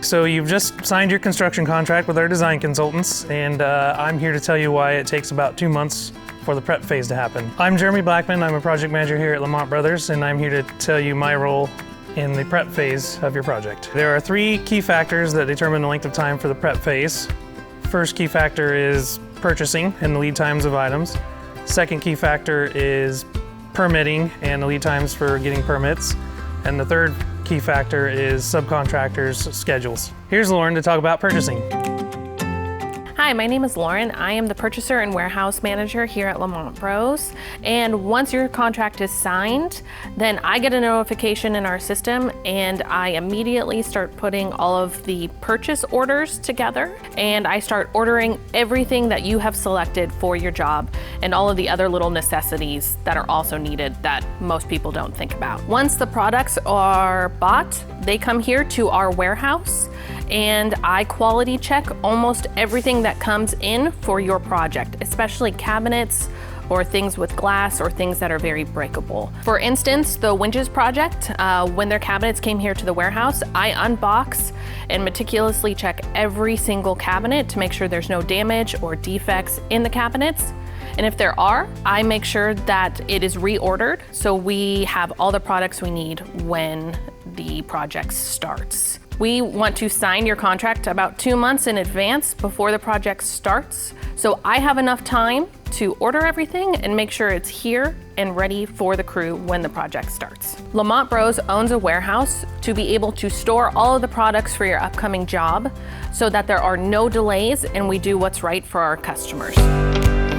So you've just signed your construction contract with our design consultants, and I'm here to tell you why it takes about 2 months for the prep phase to happen. I'm Jeremy Blackman, I'm a project manager here at Lamont Brothers, and I'm here to tell you my role in the prep phase of your project. There are 3 key factors that determine the length of time for the prep phase. First key factor is purchasing and the lead times of items. Second key factor is permitting and the lead times for getting permits. And the third key factor is subcontractors' schedules. Here's Lauren to talk about purchasing. Hi, my name is Lauren. I am the purchaser and warehouse manager here at Lamont Bros. And once your contract is signed, then I get a notification in our system and I immediately start putting all of the purchase orders together, and I start ordering everything that you have selected for your job and all of the other little necessities that are also needed that most people don't think about. Once the products are bought, they come here to our warehouse and I quality check almost everything that comes in for your project, especially cabinets or things with glass or things that are very breakable. For instance, the Winges project, when their cabinets came here to the warehouse, I unbox and meticulously check every single cabinet to make sure there's no damage or defects in the cabinets. And if there are, I make sure that it is reordered so we have all the products we need when the project starts. We want to sign your contract about 2 months in advance before the project starts, so I have enough time to order everything and make sure it's here and ready for the crew when the project starts. Lamont Bros owns a warehouse to be able to store all of the products for your upcoming job so that there are no delays and we do what's right for our customers.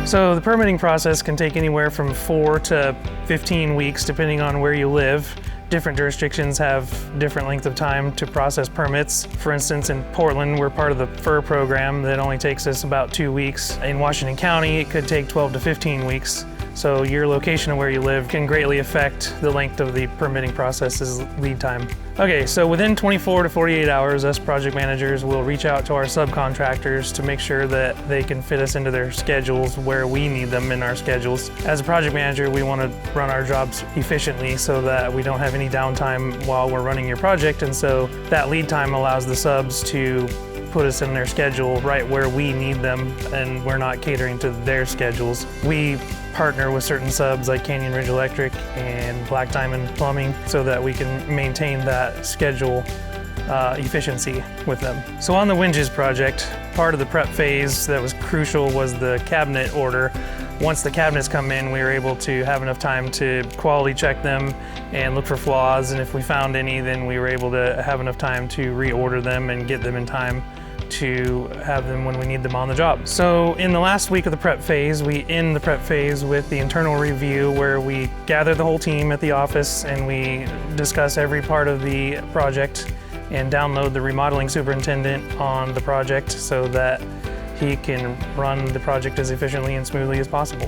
So the permitting process can take anywhere from 4 to 15 weeks depending on where you live. Different jurisdictions have different length of time to process permits. For instance, in Portland, we're part of the FIR program that only takes us about 2 weeks. In Washington County, it could take 12 to 15 weeks. So your location of where you live can greatly affect the length of the permitting process's lead time. Okay, so within 24 to 48 hours, us project managers will reach out to our subcontractors to make sure that they can fit us into their schedules where we need them in our schedules. As a project manager, we want to run our jobs efficiently so that we don't have any downtime while we're running your project, and so that lead time allows the subs to put us in their schedule right where we need them, and we're not catering to their schedules. We partner with certain subs like Canyon Ridge Electric and Black Diamond Plumbing so that we can maintain that schedule efficiency with them. So on the Winges project, part of the prep phase that was crucial was the cabinet order. Once the cabinets come in, we were able to have enough time to quality check them and look for flaws, and if we found any, then we were able to have enough time to reorder them and get them in time to have them when we need them on the job. So in the last week of the prep phase, we end the prep phase with the internal review where we gather the whole team at the office and we discuss every part of the project and download the remodeling superintendent on the project so that he can run the project as efficiently and smoothly as possible.